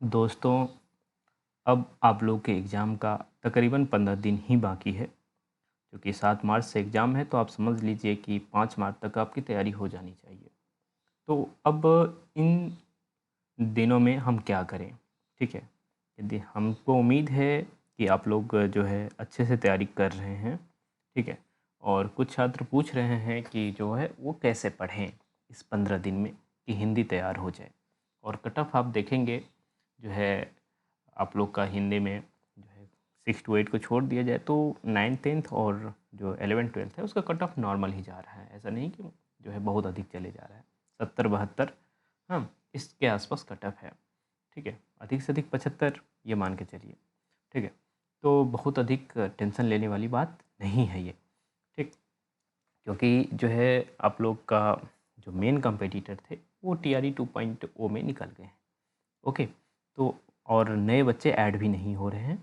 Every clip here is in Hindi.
दोस्तों, अब आप लोग के एग्ज़ाम का तकरीबन 15 दिन ही बाकी है। क्योंकि 7 मार्च से एग्ज़ाम है, तो आप समझ लीजिए कि 5 मार्च तक आपकी तैयारी हो जानी चाहिए। तो अब इन दिनों में हम क्या करें? ठीक है? यदि हमको उम्मीद है कि आप लोग जो है अच्छे से तैयारी कर रहे हैं, ठीक है? और कुछ छात्र पूछ रहे हैं कि जो है वो कैसे पढ़ें इस 15 दिन में कि हिंदी तैयार हो जाए। और कट ऑफ आप देखेंगे जो है आप लोग का हिंदी में जो है 6 टू 8 को छोड़ दिया जाए तो 9th-10th और जो 11th-12th है उसका कट ऑफ नॉर्मल ही जा रहा है। ऐसा नहीं कि जो है बहुत अधिक चले जा रहा है। 70-72 हाँ, इसके आसपास कट ऑफ है। ठीक है? अधिक से अधिक 75 ये मान के चलिए। ठीक है? तो बहुत अधिक टेंशन लेने वाली बात नहीं है ये। ठीक? क्योंकि जो है आप लोग का जो मेन कॉम्पिटिटर थे वो टीआरई 2.0 में निकल गए हैं। ओके, तो और नए बच्चे ऐड भी नहीं हो रहे हैं,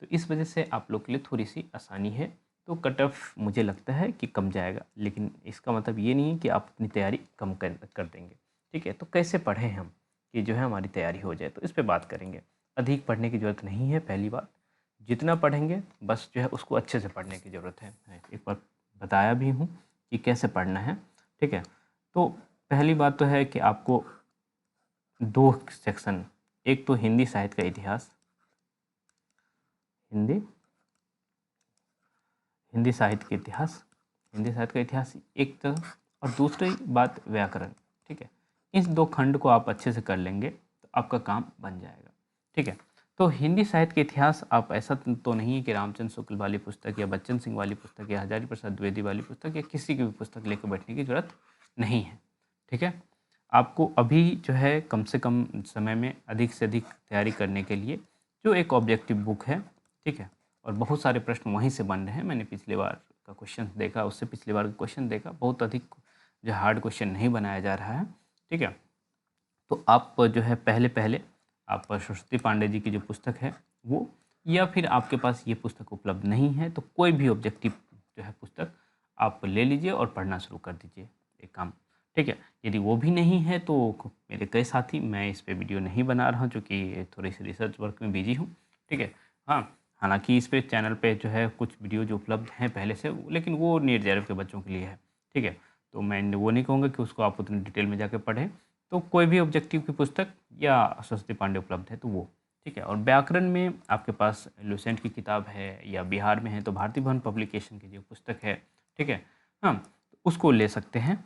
तो इस वजह से आप लोग के लिए थोड़ी-सी आसानी है। तो कट ऑफ मुझे लगता है कि कम जाएगा, लेकिन इसका मतलब ये नहीं है कि आप अपनी तैयारी कम कर देंगे। ठीक है? तो कैसे पढ़ें हम कि जो है हमारी तैयारी हो जाए? तो इस पे बात करेंगे। अधिक पढ़ने की ज़रूरत नहीं है पहली बात, जितना पढ़ेंगे बस जो है उसको अच्छे से पढ़ने की ज़रूरत है। एक बार बताया भी हूँ कि कैसे पढ़ना है, ठीक है? तो पहली बात तो है कि आपको 2 सेक्शन, एक तो हिंदी साहित्य का इतिहास, हिंदी हिंदी साहित्य का इतिहास, हिंदी साहित्य का इतिहास एक तो, और दूसरी बात व्याकरण, ठीक है? इस 2 खंड को आप अच्छे से कर लेंगे तो आपका काम बन जाएगा, ठीक है? तो हिंदी साहित्य के इतिहास आप ऐसा तो नहीं है कि रामचंद्र शुक्ल वाली पुस्तक या बच्चन सिंह वाली पुस्तक या हजारी प्रसाद द्विवेदी वाली पुस्तक या किसी की भी पुस्तक लेकर बैठने की ज़रूरत नहीं है, ठीक है? आपको अभी जो है कम से कम समय में अधिक से अधिक तैयारी करने के लिए जो एक ऑब्जेक्टिव बुक है, ठीक है? और बहुत सारे प्रश्न वहीं से बन रहे हैं। मैंने पिछली बार का क्वेश्चन देखा, उससे पिछली बार का क्वेश्चन देखा, बहुत अधिक जो हार्ड क्वेश्चन नहीं बनाया जा रहा है, ठीक है? तो आप जो है पहले-पहले आप सरस्वती पांडे जी की जो पुस्तक है वो, या फिर आपके पास ये पुस्तक उपलब्ध नहीं है तो कोई भी ऑब्जेक्टिव जो है पुस्तक आप ले लीजिए और पढ़ना शुरू कर दीजिए, एक काम, ठीक है? यदि वो भी नहीं है तो मेरे कई साथी, मैं इस पे वीडियो नहीं बना रहा हूँ चूँकि थोड़ी-सी रिसर्च वर्क में बिज़ी हूँ, ठीक है? हाँ, हालाँकि इस पे चैनल पे जो है कुछ वीडियो जो उपलब्ध हैं पहले से, लेकिन वो नीट जेईई के बच्चों के लिए है, ठीक है? तो मैं वो नहीं कहूँगा कि उसको आप उतनी डिटेल में जाके पढ़ें। तो कोई भी ऑब्जेक्टिव की पुस्तक या सरस्वती पांडे उपलब्ध है तो वो, ठीक है? और व्याकरण में आपके पास लुसेंट की किताब है या बिहार में है तो भारती भवन पब्लिकेशन की जो पुस्तक है, ठीक है? हाँ, तो उसको ले सकते हैं,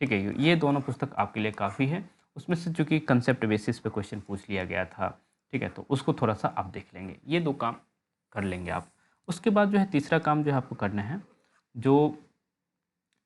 ठीक है? ये दोनों पुस्तक आपके लिए काफ़ी है। उसमें से चूँकि कंसेप्ट बेसिस पे क्वेश्चन पूछ लिया गया था, ठीक है? तो उसको थोड़ा-सा आप देख लेंगे। ये 2 काम कर लेंगे आप। उसके बाद जो है तीसरा काम जो है आपको करना है, जो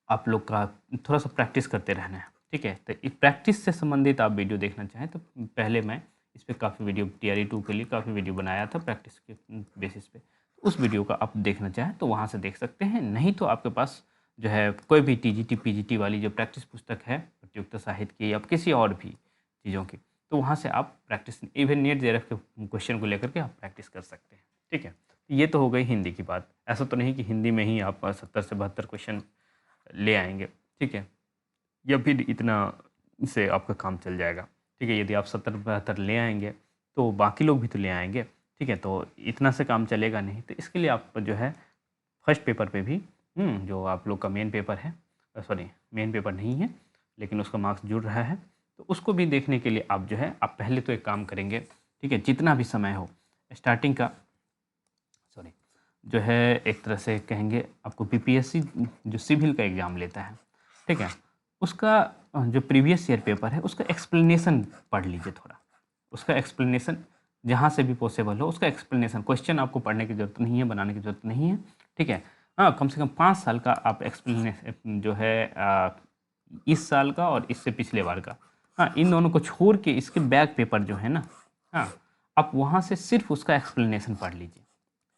आप लोग का थोड़ा-सा प्रैक्टिस करते रहना है, ठीक है? तो एक प्रैक्टिस से संबंधित आप वीडियो देखना चाहें तो पहले मैं इस पे काफ़ी वीडियो टीआरई 2 के लिए काफ़ी वीडियो बनाया था प्रैक्टिस के बेसिस पे। उस वीडियो का आप देखना चाहें तो वहाँ से देख सकते हैं, नहीं तो आपके पास जो है कोई भी टीजीटी, पीजीटी वाली जो प्रैक्टिस पुस्तक है, प्रतियोगिता साहित्य की या किसी और भी चीज़ों की, तो वहाँ से आप प्रैक्टिस इवन नीट जेईई के क्वेश्चन को लेकर के आप प्रैक्टिस कर सकते हैं, ठीक है? ये तो हो गई हिंदी की बात। ऐसा तो नहीं कि हिंदी में ही आप 70 से 72 क्वेश्चन ले आएँगे, ठीक है? या फिर इतना से आपका काम चल जाएगा, ठीक है? यदि आप 70-72 ले आएँगे, तो बाकी लोग भी तो ले आएँगे, ठीक है? तो इतना से काम चलेगा नहीं, तो इसके लिए आप जो है फर्स्ट पेपर पे भी जो आप लोग का मेन पेपर है, सॉरी मेन पेपर नहीं है, लेकिन उसका मार्क्स जुड़ रहा है, तो उसको भी देखने के लिए आप जो है आप पहले तो एक काम करेंगे, ठीक है? जितना भी समय हो, स्टार्टिंग का सॉरी जो है एक तरह से कहेंगे आपको बीपीएससी जो सिविल का एग्ज़ाम लेता है, ठीक है? उसका जो प्रीवियस ईयर पेपर है उसका एक्सप्लेनेशन पढ़ लीजिए थोड़ा। उसका एक्सप्लेनेशन जहाँ से भी पॉसिबल हो उसका एक्सप्लेनेशन, क्वेश्चन आपको पढ़ने की ज़रूरत नहीं है, बनाने की ज़रूरत नहीं है, ठीक है? हाँ, कम से कम 5 साल का आप जो है इस साल का और इससे पिछले बार का, हाँ, इन दोनों को छोड़ के इसके बैक पेपर जो है ना, हाँ, आप वहाँ से सिर्फ़ उसका एक्सप्लेनेशन पढ़ लीजिए।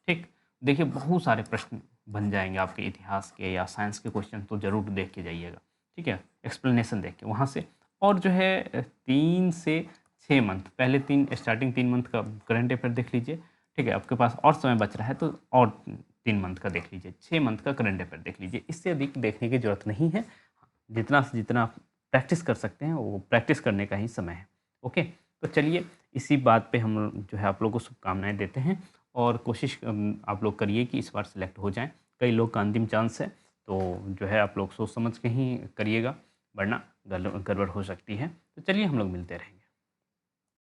ठीक? देखिए बहुत सारे प्रश्न बन जाएँगे आपके इतिहास के या साइंस के क्वेश्चन तो ज़रूर देख के जाइएगा, ठीक है? एक्सप्लेनेशन देख के वहाँ से, और जो है 3 से 6 मंथ, पहले 3 स्टार्टिंग 3 मंथ का करंट अफेयर देख लीजिए, ठीक है? आपके पास और समय बच रहा है तो और 3 मंथ का देख लीजिए, 6 मंथ का करंट अफेयर देख लीजिए, इससे अधिक देखने की ज़रूरत नहीं है। जितना से जितना आप प्रैक्टिस कर सकते हैं, वो प्रैक्टिस करने का ही समय है, ओके? तो चलिए इसी बात पे हम जो है आप लोगों को शुभकामनाएँ देते हैं और कोशिश आप लोग करिए कि इस बार सेलेक्ट हो जाएँ। कई लोग का अंतिम चांस है, तो जो है आप लोग सोच समझ के ही करिएगा, वरना गड़बड़ हो सकती है। तो चलिए हम लोग मिलते रहेंगे।